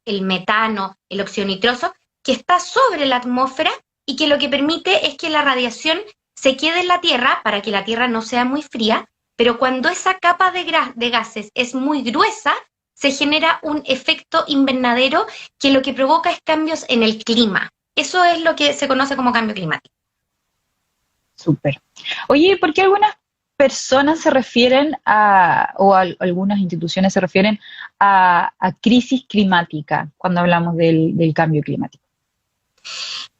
el metano, el óxido nitroso, que está sobre la atmósfera y que lo que permite es que la radiación se quede en la Tierra para que la Tierra no sea muy fría, pero cuando esa capa de gases es muy gruesa, se genera un efecto invernadero que lo que provoca es cambios en el clima. Eso es lo que se conoce como cambio climático. Súper. Oye, ¿por qué algunas personas se refieren algunas instituciones se refieren a crisis climática cuando hablamos del cambio climático?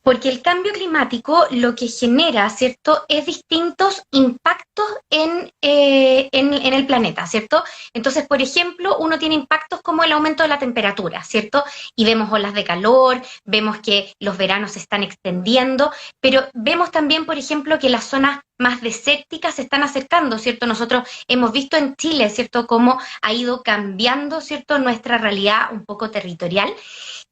Porque el cambio climático lo que genera, ¿cierto?, es distintos impactos en el planeta, ¿cierto? Entonces, por ejemplo, uno tiene impactos como el aumento de la temperatura, ¿cierto? Y vemos olas de calor, vemos que los veranos se están extendiendo, pero vemos también, por ejemplo, que las zonas más desérticas se están acercando, ¿cierto? Nosotros hemos visto en Chile, ¿cierto?, cómo ha ido cambiando, ¿cierto?, nuestra realidad un poco territorial.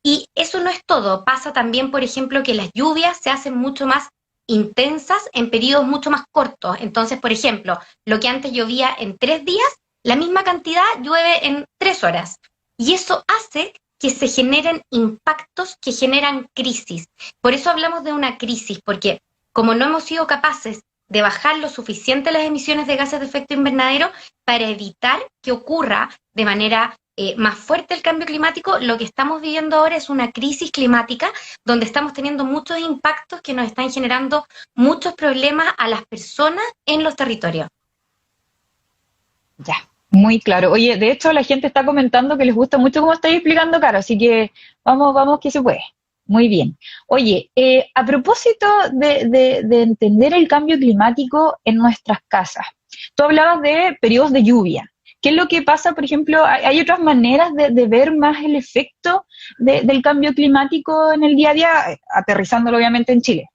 Y eso no es todo, pasa también, por ejemplo, que las lluvias se hacen mucho más intensas en periodos mucho más cortos. Entonces, por ejemplo, lo que antes llovía en 3 días, la misma cantidad llueve en 3 horas. Y eso hace que se generen impactos que generan crisis. Por eso hablamos de una crisis, porque como no hemos sido capaces de bajar lo suficiente las emisiones de gases de efecto invernadero para evitar que ocurra de manera más fuerte el cambio climático, lo que estamos viviendo ahora es una crisis climática donde estamos teniendo muchos impactos que nos están generando muchos problemas a las personas en los territorios. Ya, muy claro. Oye, de hecho la gente está comentando que les gusta mucho cómo estáis explicando, Caro, así que vamos que se puede. Muy bien. Oye, a propósito de entender el cambio climático en nuestras casas, tú hablabas de periodos de lluvia. ¿Qué es lo que pasa, por ejemplo? ¿Hay otras maneras de ver más el efecto del cambio climático en el día a día, aterrizándolo obviamente en Chile?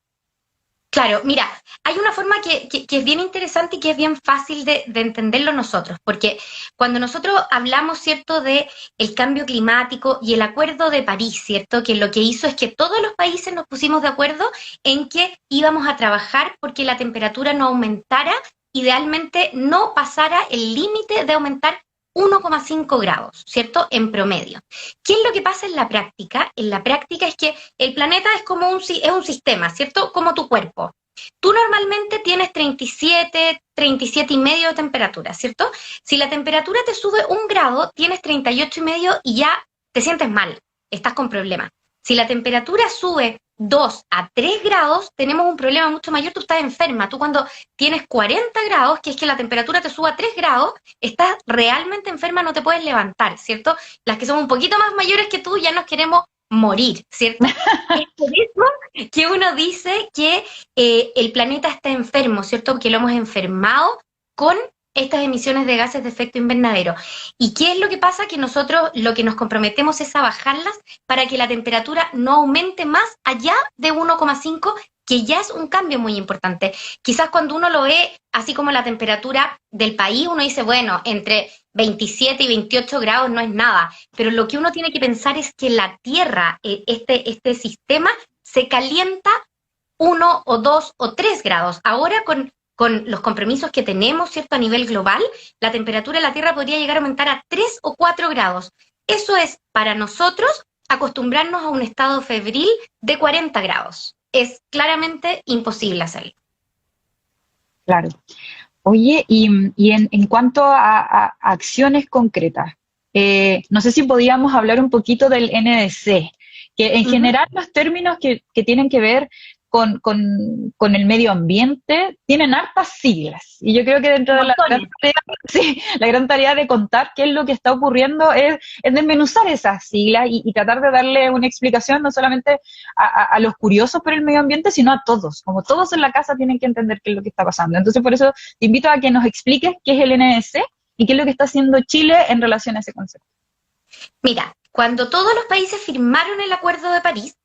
Claro, mira, hay una forma que es bien interesante y que es bien fácil de entenderlo nosotros, porque cuando nosotros hablamos, ¿cierto?, de el cambio climático y el Acuerdo de París, ¿cierto?, que lo que hizo es que todos los países nos pusimos de acuerdo en que íbamos a trabajar porque la temperatura no aumentara, idealmente no pasara el límite de aumentar 1,5 grados, ¿cierto?, en promedio. ¿Qué es lo que pasa en la práctica? En la práctica es que el planeta es como es un sistema, ¿cierto?, como tu cuerpo. Tú normalmente tienes 37, 37,5 de temperatura, ¿cierto? Si la temperatura te sube 1 grado, tienes 38,5 y ya te sientes mal, estás con problemas. Si la temperatura sube 2 a 3 grados, tenemos un problema mucho mayor, tú estás enferma. Tú cuando tienes 40 grados, que es que la temperatura te suba a 3 grados, estás realmente enferma, no te puedes levantar, ¿cierto? Las que somos un poquito más mayores que tú ya nos queremos morir, ¿cierto? Es por eso que uno dice que el planeta está enfermo, ¿cierto? Porque lo hemos enfermado con estas emisiones de gases de efecto invernadero. ¿Y qué es lo que pasa? Que nosotros lo que nos comprometemos es a bajarlas para que la temperatura no aumente más allá de 1,5, que ya es un cambio muy importante. Quizás cuando uno lo ve así como la temperatura del país, uno dice, bueno, entre 27 y 28 grados no es nada, pero lo que uno tiene que pensar es que la Tierra, este sistema, se calienta 1 o 2 o 3 grados. Ahora con los compromisos que tenemos, ¿cierto?, a nivel global, la temperatura de la Tierra podría llegar a aumentar a 3 o 4 grados. Eso es, para nosotros, acostumbrarnos a un estado febril de 40 grados. Es claramente imposible hacerlo. Claro. Oye, y en cuanto a acciones concretas, no sé si podíamos hablar un poquito del NDC, que en general los términos que tienen que ver con el medio ambiente tienen hartas siglas. Y yo creo que dentro de la gran tarea de contar qué es lo que está ocurriendo es desmenuzar esas siglas y tratar de darle una explicación no solamente a los curiosos por el medio ambiente, sino a todos. Como todos en la casa tienen que entender qué es lo que está pasando. Entonces, por eso te invito a que nos expliques qué es el NDC y qué es lo que está haciendo Chile en relación a ese concepto. Mira, cuando todos los países firmaron el Acuerdo de París,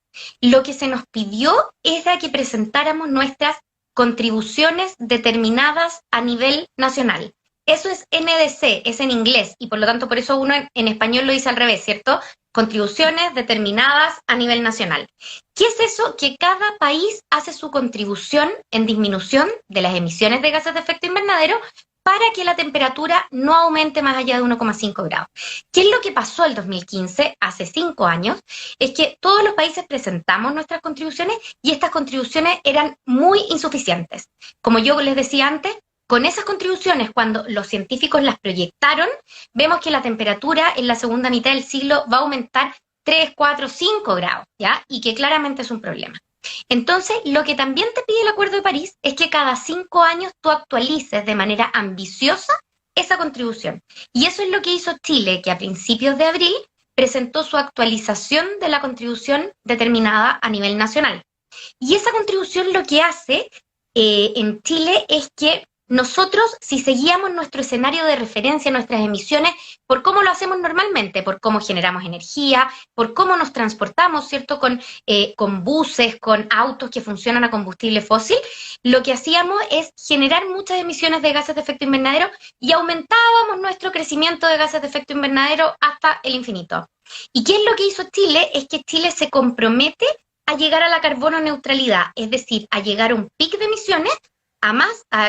lo que se nos pidió era que presentáramos nuestras contribuciones determinadas a nivel nacional. Eso es NDC, es en inglés, y por lo tanto por eso uno en español lo dice al revés, ¿cierto? Contribuciones determinadas a nivel nacional. ¿Qué es eso? Que cada país hace su contribución en disminución de las emisiones de gases de efecto invernadero para que la temperatura no aumente más allá de 1,5 grados. ¿Qué es lo que pasó el 2015, hace 5 años? Es que todos los países presentamos nuestras contribuciones y estas contribuciones eran muy insuficientes. Como yo les decía antes, con esas contribuciones, cuando los científicos las proyectaron, vemos que la temperatura en la segunda mitad del siglo va a aumentar 3, 4, 5 grados, ¿ya? Y que claramente es un problema. Entonces, lo que también te pide el Acuerdo de París es que cada 5 años tú actualices de manera ambiciosa esa contribución. Y eso es lo que hizo Chile, que a principios de abril presentó su actualización de la contribución determinada a nivel nacional. Y esa contribución lo que hace en Chile es que nosotros, si seguíamos nuestro escenario de referencia, nuestras emisiones, por cómo lo hacemos normalmente, por cómo generamos energía, por cómo nos transportamos, ¿cierto? Con buses, con autos que funcionan a combustible fósil, lo que hacíamos es generar muchas emisiones de gases de efecto invernadero y aumentábamos nuestro crecimiento de gases de efecto invernadero hasta el infinito. ¿Y qué es lo que hizo Chile? Es que Chile se compromete a llegar a la carbono neutralidad, es decir, a llegar a un pic de emisiones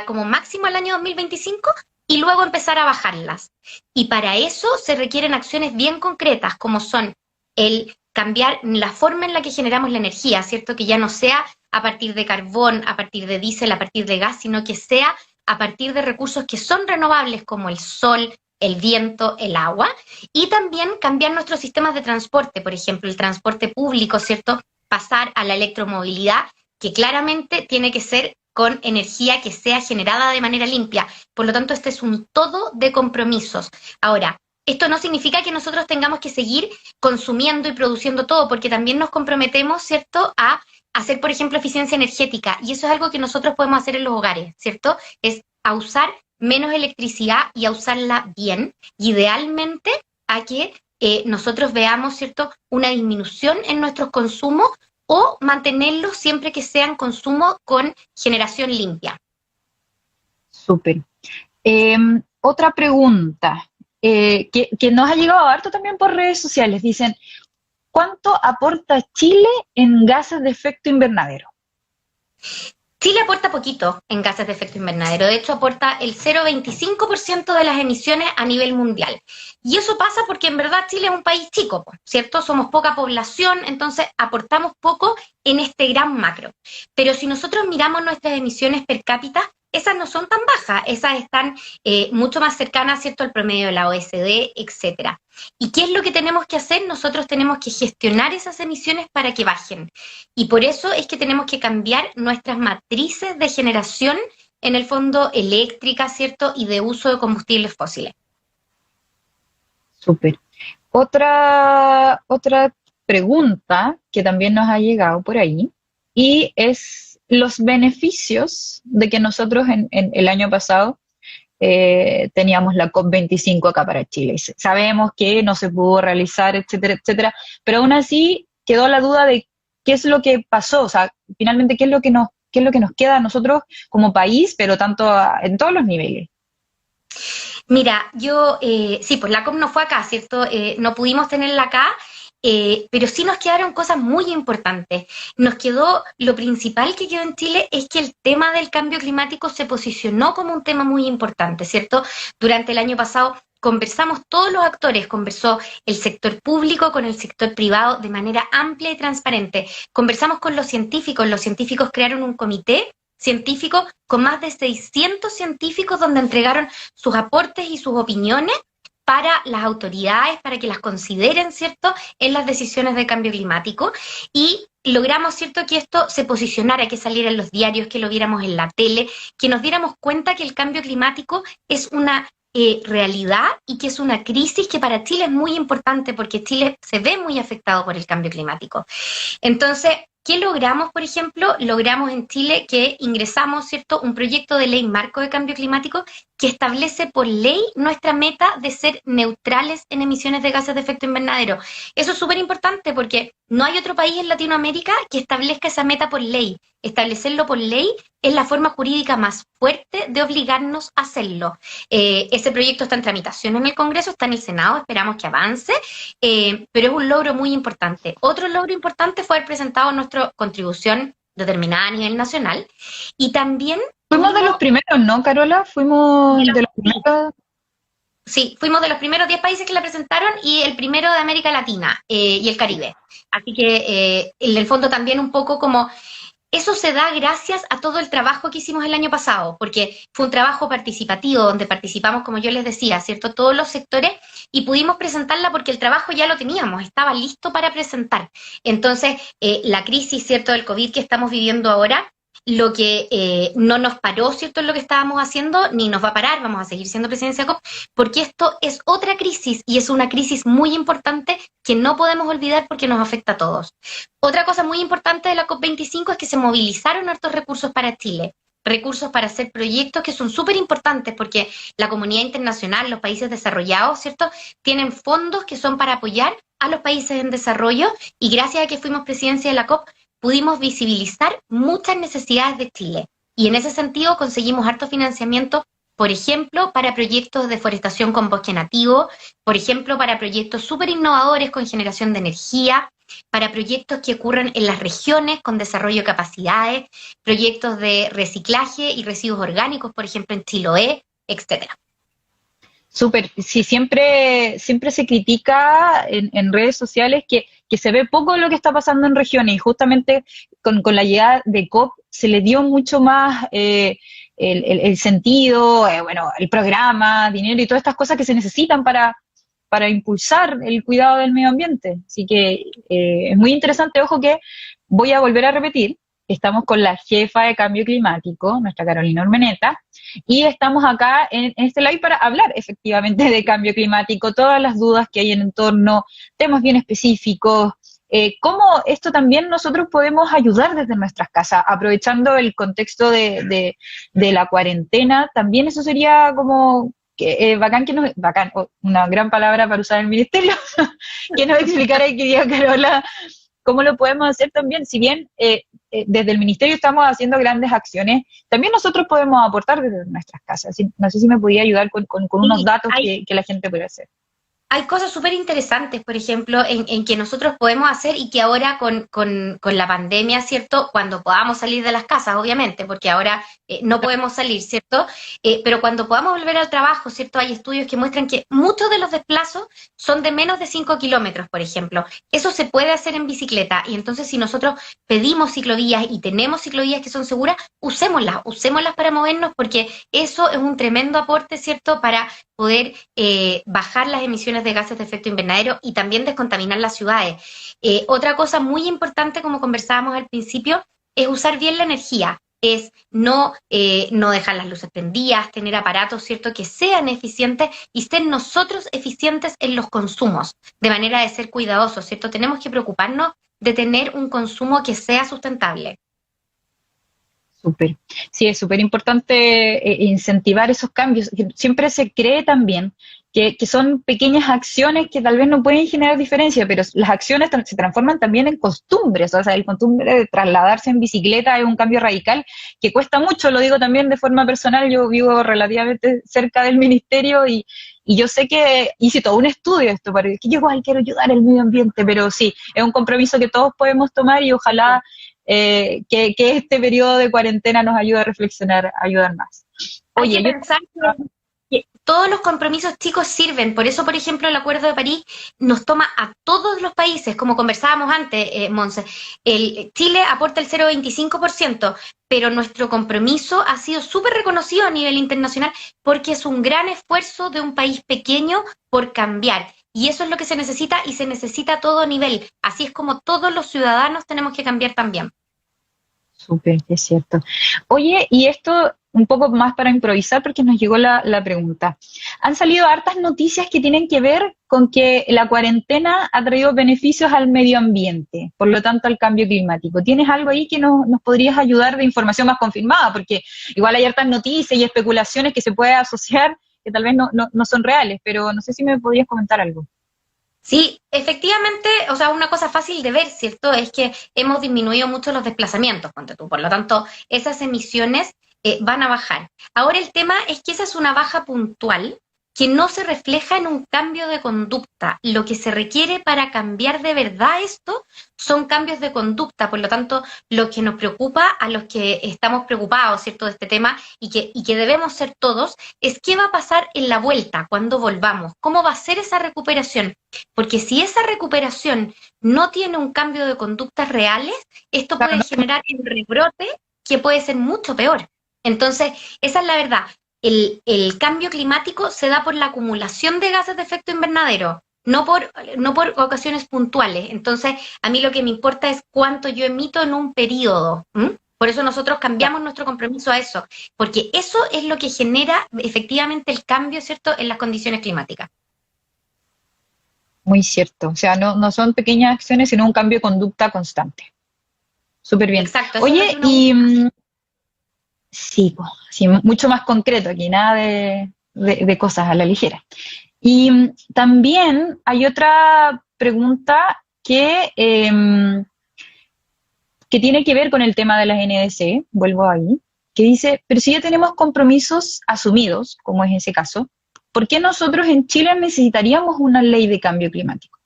como máximo al año 2025 y luego empezar a bajarlas. Y para eso se requieren acciones bien concretas, como son el cambiar la forma en la que generamos la energía, ¿cierto? Que ya no sea a partir de carbón, a partir de diésel, a partir de gas, sino que sea a partir de recursos que son renovables como el sol, el viento, el agua, y también cambiar nuestros sistemas de transporte, por ejemplo, el transporte público, ¿cierto? Pasar a la electromovilidad, que claramente tiene que ser con energía que sea generada de manera limpia. Por lo tanto, este es un todo de compromisos. Ahora, esto no significa que nosotros tengamos que seguir consumiendo y produciendo todo, porque también nos comprometemos, ¿cierto?, a hacer, por ejemplo, eficiencia energética, y eso es algo que nosotros podemos hacer en los hogares, ¿cierto? Es a usar menos electricidad y a usarla bien, idealmente a que nosotros veamos, ¿cierto?, una disminución en nuestros consumos o mantenerlos siempre que sean consumo con generación limpia. Súper. Otra pregunta que nos ha llegado harto también por redes sociales. Dicen, ¿cuánto aporta Chile en gases de efecto invernadero? Chile aporta poquito en gases de efecto invernadero, de hecho aporta el 0,25% de las emisiones a nivel mundial. Y eso pasa porque en verdad Chile es un país chico, ¿cierto? Somos poca población, entonces aportamos poco en este gran macro. Pero si nosotros miramos nuestras emisiones per cápita, esas no son tan bajas, esas están mucho más cercanas, ¿cierto?, al promedio de la OECD, etcétera. ¿Y qué es lo que tenemos que hacer? Nosotros tenemos que gestionar esas emisiones para que bajen. Y por eso es que tenemos que cambiar nuestras matrices de generación, en el fondo eléctrica, ¿cierto?, y de uso de combustibles fósiles. Súper. Otra pregunta que también nos ha llegado por ahí, y es los beneficios de que nosotros en el año pasado teníamos la COP25 acá para Chile. Sabemos que no se pudo realizar, etcétera, etcétera, pero aún así quedó la duda de qué es lo que pasó, o sea, finalmente qué es lo que nos queda a nosotros como país, pero tanto en todos los niveles. Mira, sí, pues la COP no fue acá, ¿cierto? No pudimos tenerla acá, pero sí nos quedaron cosas muy importantes. Lo principal que quedó en Chile es que el tema del cambio climático se posicionó como un tema muy importante, ¿cierto? Durante el año pasado conversamos todos los actores, conversó el sector público con el sector privado de manera amplia y transparente. Conversamos con los científicos crearon un comité científico con más de 600 científicos donde entregaron sus aportes y sus opiniones para las autoridades, para que las consideren, ¿cierto?, en las decisiones de cambio climático, y logramos, ¿cierto?, que esto se posicionara, que saliera en los diarios, que lo viéramos en la tele, que nos diéramos cuenta que el cambio climático es una realidad y que es una crisis que para Chile es muy importante porque Chile se ve muy afectado por el cambio climático. Entonces, ¿qué logramos, por ejemplo? Logramos en Chile que ingresamos, ¿cierto?, un proyecto de ley marco de cambio climático que establece por ley nuestra meta de ser neutrales en emisiones de gases de efecto invernadero. Eso es súper importante porque no hay otro país en Latinoamérica que establezca esa meta por ley. Establecerlo por ley es la forma jurídica más fuerte de obligarnos a hacerlo. Ese proyecto está en tramitación en el Congreso, está en el Senado, esperamos que avance, pero es un logro muy importante. Otro logro importante fue haber presentado nuestra contribución determinada a nivel nacional y también Fuimos de los primeros, ¿no, Carola? Fuimos de los primeros. Sí, fuimos de los primeros 10 países que la presentaron y el primero de América Latina y el Caribe. Así que en el fondo también un poco como eso se da gracias a todo el trabajo que hicimos el año pasado, porque fue un trabajo participativo donde participamos, como yo les decía, ¿cierto? Todos los sectores y pudimos presentarla porque el trabajo ya lo teníamos, estaba listo para presentar. Entonces, la crisis, ¿cierto?, del COVID que estamos viviendo ahora, lo que no nos paró, ¿cierto?, en lo que estábamos haciendo, ni nos va a parar, vamos a seguir siendo presidencia COP, porque esto es otra crisis y es una crisis muy importante que no podemos olvidar porque nos afecta a todos. Otra cosa muy importante de la COP25 es que se movilizaron hartos recursos para Chile, recursos para hacer proyectos que son súper importantes porque la comunidad internacional, los países desarrollados, ¿cierto?, tienen fondos que son para apoyar a los países en desarrollo y gracias a que fuimos presidencia de la COP, pudimos visibilizar muchas necesidades de Chile. Y en ese sentido conseguimos harto financiamiento, por ejemplo, para proyectos de forestación con bosque nativo, por ejemplo, para proyectos súper innovadores con generación de energía, para proyectos que ocurren en las regiones con desarrollo de capacidades, proyectos de reciclaje y residuos orgánicos, por ejemplo, en Chiloé, etcétera. Súper, sí, siempre se critica en redes sociales que se ve poco lo que está pasando en regiones y justamente con la llegada de COP se le dio mucho más el sentido, bueno, el programa, dinero y todas estas cosas que se necesitan para impulsar el cuidado del medio ambiente. Así que es muy interesante, ojo que voy a volver a repetir, estamos con la jefa de cambio climático, nuestra Carolina Urmeneta, y estamos acá en este live para hablar efectivamente de cambio climático, todas las dudas que hay en torno, temas bien específicos, cómo esto también nosotros podemos ayudar desde nuestras casas, aprovechando el contexto de la cuarentena, también eso sería como bacán que nos, bacán, una gran palabra para usar en el ministerio, que nos explicara y que diga Carola, cómo lo podemos hacer también, si bien desde el ministerio estamos haciendo grandes acciones, también nosotros podemos aportar desde nuestras casas. No sé si me podía ayudar con unos datos que la gente puede hacer. Hay cosas súper interesantes, por ejemplo, en que nosotros podemos hacer y que ahora con la pandemia, ¿cierto? Cuando podamos salir de las casas, obviamente, porque ahora no podemos salir, ¿cierto? Pero cuando podamos volver al trabajo, ¿cierto? Hay estudios que muestran que muchos de los desplazos son de menos de 5 kilómetros, por ejemplo. Eso se puede hacer en bicicleta y entonces si nosotros pedimos ciclovías y tenemos ciclovías que son seguras, usémoslas para movernos porque eso es un tremendo aporte, ¿cierto? Para poder bajar las emisiones de gases de efecto invernadero y también descontaminar las ciudades. Otra cosa muy importante, como conversábamos al principio, es usar bien la energía, es no dejar las luces prendidas, tener aparatos, ¿cierto?, que sean eficientes y ser nosotros eficientes en los consumos, de manera de ser cuidadosos, ¿cierto? Tenemos que preocuparnos de tener un consumo que sea sustentable. Súper. Sí, es súper importante incentivar esos cambios. Siempre se cree también que son pequeñas acciones que tal vez no pueden generar diferencia, pero las acciones se transforman también en costumbres. O sea, el costumbre de trasladarse en bicicleta es un cambio radical que cuesta mucho, lo digo también de forma personal. Yo vivo relativamente cerca del ministerio y yo sé que hice todo un estudio de esto, porque yo igual quiero ayudar al medio ambiente, pero sí, es un compromiso que todos podemos tomar y ojalá que este periodo de cuarentena nos ayude a reflexionar, a ayudar más. Oye, hay que pensar que todos los compromisos chicos sirven, por eso, por ejemplo, el Acuerdo de París nos toma a todos los países, como conversábamos antes, Monse. Chile aporta el 0,25%, pero nuestro compromiso ha sido súper reconocido a nivel internacional porque es un gran esfuerzo de un país pequeño por cambiar. Y eso es lo que se necesita y se necesita a todo nivel. Así es como todos los ciudadanos tenemos que cambiar también. Súper, es cierto. Oye, y esto un poco más para improvisar porque nos llegó la pregunta. Han salido hartas noticias que tienen que ver con que la cuarentena ha traído beneficios al medio ambiente, por lo tanto al cambio climático. ¿Tienes algo ahí que nos podrías ayudar de información más confirmada? Porque igual hay hartas noticias y especulaciones que se puede asociar que tal vez no son reales, pero no sé si me podrías comentar algo. Sí, efectivamente, o sea, una cosa fácil de ver, ¿cierto? Es que hemos disminuido mucho los desplazamientos, ponte tú. Por lo tanto, esas emisiones van a bajar. Ahora el tema es que esa es una baja puntual que no se refleja en un cambio de conducta. Lo que se requiere para cambiar de verdad esto son cambios de conducta. Por lo tanto, lo que nos preocupa a los que estamos preocupados, ¿cierto?, de este tema y que debemos ser todos, es qué va a pasar en la vuelta cuando volvamos. ¿Cómo va a ser esa recuperación? Porque si esa recuperación no tiene un cambio de conductas reales, esto puede generar un rebrote que puede ser mucho peor. Entonces, esa es la verdad. El cambio climático se da por la acumulación de gases de efecto invernadero, no por ocasiones puntuales. Entonces, a mí lo que me importa es cuánto yo emito en un periodo. Por eso nosotros cambiamos nuestro compromiso a eso, porque eso es lo que genera efectivamente el cambio, ¿cierto?, en las condiciones climáticas. Muy cierto. O sea, no son pequeñas acciones, sino un cambio de conducta constante. Súper bien. Exacto. Oye, sí, sí, mucho más concreto aquí, nada de cosas a la ligera. Y también hay otra pregunta que tiene que ver con el tema de las NDC, vuelvo ahí, que dice, pero si ya tenemos compromisos asumidos, como es ese caso, ¿por qué nosotros en Chile necesitaríamos una ley de cambio climático?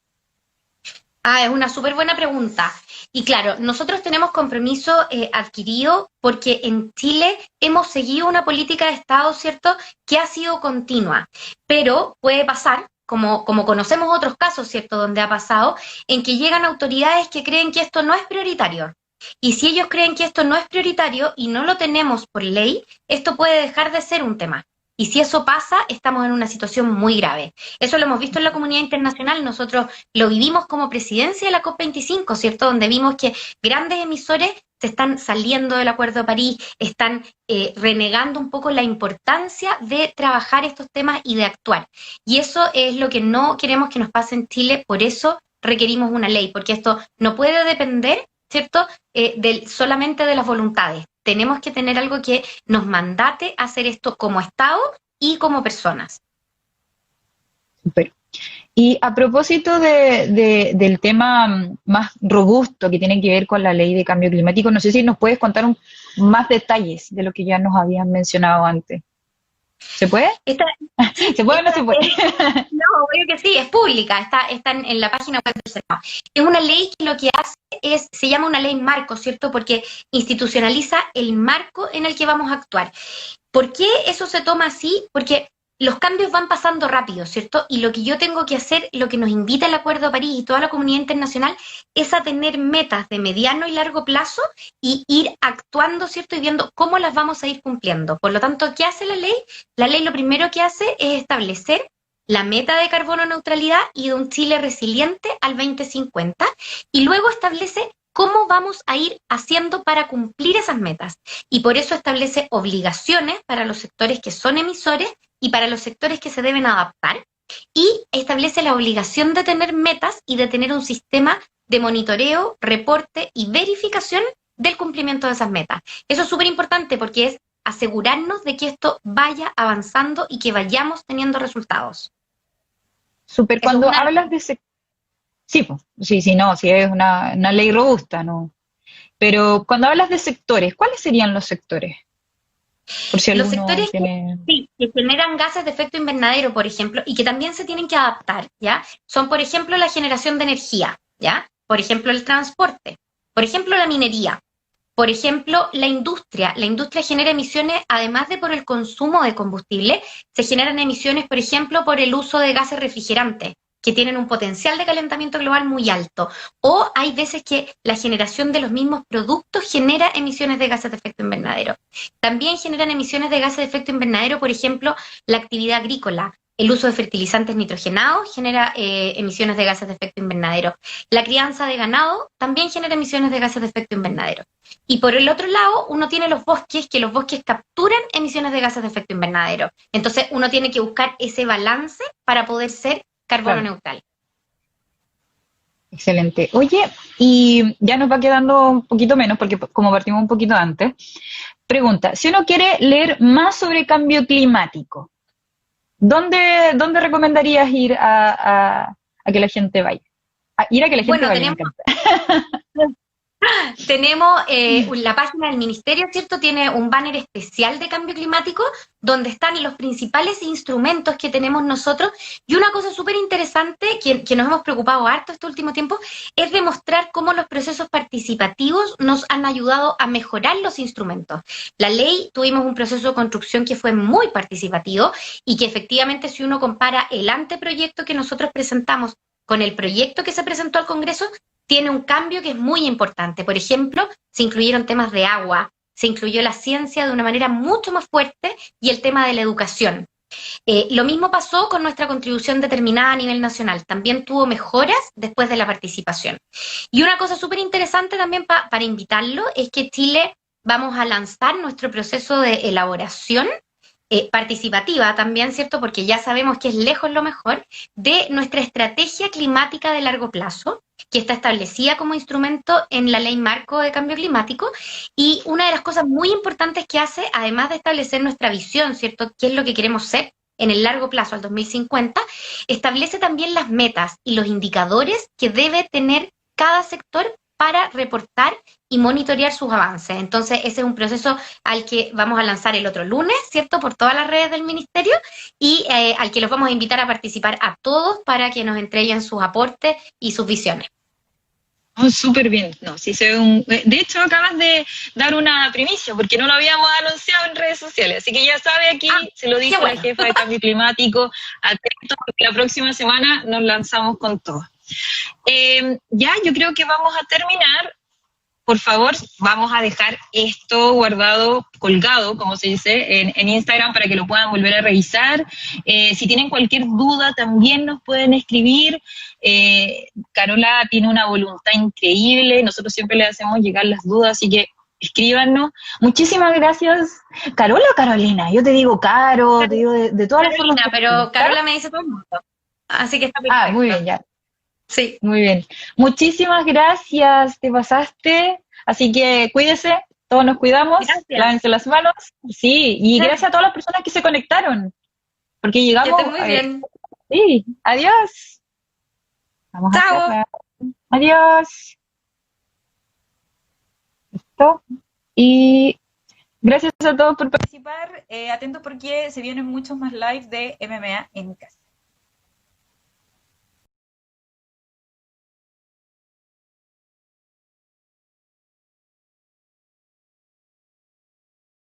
Es una súper buena pregunta. Y claro, nosotros tenemos compromiso adquirido porque en Chile hemos seguido una política de Estado, ¿cierto?, que ha sido continua. Pero puede pasar, como conocemos otros casos, ¿cierto?, donde ha pasado, en que llegan autoridades que creen que esto no es prioritario. Y si ellos creen que esto no es prioritario y no lo tenemos por ley, esto puede dejar de ser un tema. Y si eso pasa, estamos en una situación muy grave. Eso lo hemos visto en la comunidad internacional, nosotros lo vivimos como presidencia de la COP25, ¿cierto?, donde vimos que grandes emisores se están saliendo del Acuerdo de París, están renegando un poco la importancia de trabajar estos temas y de actuar. Y eso es lo que no queremos que nos pase en Chile, por eso requerimos una ley, porque esto no puede depender, ¿cierto?, solamente de las voluntades. Tenemos que tener algo que nos mandate a hacer esto como Estado y como personas. Super. Y a propósito del tema más robusto que tiene que ver con la ley de cambio climático, no sé si nos puedes contar más detalles de lo que ya nos habían mencionado antes. ¿Se puede? ¿Se puede o no se puede? No, obvio que sí, es pública, está en la página web del Senado. Es una ley que lo que hace se llama una ley marco, ¿cierto? Porque institucionaliza el marco en el que vamos a actuar. ¿Por qué eso se toma así? Porque los cambios van pasando rápido, ¿cierto? Y lo que yo tengo que hacer, lo que nos invita el Acuerdo de París y toda la comunidad internacional, es a tener metas de mediano y largo plazo y ir actuando, ¿cierto? Y viendo cómo las vamos a ir cumpliendo. Por lo tanto, ¿qué hace la ley? La ley lo primero que hace es establecer la meta de carbono neutralidad y de un Chile resiliente al 2050, y luego establece cómo vamos a ir haciendo para cumplir esas metas. Y por eso establece obligaciones para los sectores que son emisores y para los sectores que se deben adaptar, y establece la obligación de tener metas y de tener un sistema de monitoreo, reporte y verificación del cumplimiento de esas metas. Eso es súper importante porque es asegurarnos de que esto vaya avanzando y que vayamos teniendo resultados. Súper, cuando hablas de sí, es una ley robusta, ¿no? Pero cuando hablas de sectores, ¿cuáles serían los sectores? Por si los sectores que generan gases de efecto invernadero, por ejemplo, y que también se tienen que adaptar, ¿ya? Son, por ejemplo, la generación de energía, ¿ya? Por ejemplo, el transporte, por ejemplo, la minería, por ejemplo, la industria. La industria genera emisiones, además de por el consumo de combustible, se generan emisiones, por ejemplo, por el uso de gases refrigerantes, que tienen un potencial de calentamiento global muy alto. O hay veces que la generación de los mismos productos genera emisiones de gases de efecto invernadero. También generan emisiones de gases de efecto invernadero, por ejemplo, la actividad agrícola. El uso de fertilizantes nitrogenados genera emisiones de gases de efecto invernadero. La crianza de ganado también genera emisiones de gases de efecto invernadero. Y por el otro lado, uno tiene los bosques, que los bosques capturan emisiones de gases de efecto invernadero. Entonces, uno tiene que buscar ese balance para poder ser carbono neutral. Excelente. Oye, y ya nos va quedando un poquito menos, porque como partimos un poquito antes, pregunta, si uno quiere leer más sobre cambio climático, ¿dónde recomendarías ir a que la gente vaya? Ir a que la gente vaya. Tenemos la página del ministerio, ¿cierto? Tiene un banner especial de cambio climático donde están los principales instrumentos que tenemos nosotros. Y una cosa súper interesante que nos hemos preocupado harto este último tiempo es demostrar cómo los procesos participativos nos han ayudado a mejorar los instrumentos. La ley, tuvimos un proceso de construcción que fue muy participativo y que efectivamente si uno compara el anteproyecto que nosotros presentamos con el proyecto que se presentó al Congreso, tiene un cambio que es muy importante. Por ejemplo, se incluyeron temas de agua, se incluyó la ciencia de una manera mucho más fuerte y el tema de la educación. Lo mismo pasó con nuestra contribución determinada a nivel nacional. También tuvo mejoras después de la participación. Y una cosa súper interesante también para invitarlo es que Chile vamos a lanzar nuestro proceso de elaboración participativa también, ¿cierto? Porque ya sabemos que es lejos lo mejor, de nuestra estrategia climática de largo plazo, que está establecida como instrumento en la Ley Marco de Cambio Climático, y una de las cosas muy importantes que hace, además de establecer nuestra visión, ¿cierto? ¿Qué es lo que queremos ser en el largo plazo, al 2050? Establece también las metas y los indicadores que debe tener cada sector para reportar y monitorear sus avances. Entonces, ese es un proceso al que vamos a lanzar el otro lunes, ¿cierto? Por todas las redes del Ministerio y al que los vamos a invitar a participar a todos para que nos entreguen sus aportes y sus visiones. Oh, súper bien. No, sí de hecho, acabas de dar una primicia, porque no lo habíamos anunciado en redes sociales. Así que ya sabe aquí, se lo dice la jefa de Cambio Climático. Atento, porque la próxima semana nos lanzamos con todo. Ya, yo creo que vamos a terminar. Por favor, vamos a dejar esto guardado, colgado, como se dice, en Instagram para que lo puedan volver a revisar. Si tienen cualquier duda, también nos pueden escribir. Carola tiene una voluntad increíble, nosotros siempre le hacemos llegar las dudas, así que escríbanos. Muchísimas gracias. ¿Carola o Carolina? Yo te digo Caro, te digo de todas las formas. Pero Carola me dice todo el mundo. Así que está perfecto. Ah, muy bien, ya. Sí. Muy bien. Muchísimas gracias, te pasaste. Así que cuídese, todos nos cuidamos, lávense las manos. Sí, y gracias a todas las personas que se conectaron, porque llegamos. Que esté muy bien. Sí, adiós. Vamos Chao. a cerrar. Adiós. Listo. Y gracias a todos por participar. Atentos porque se vienen muchos más lives de MMA en casa.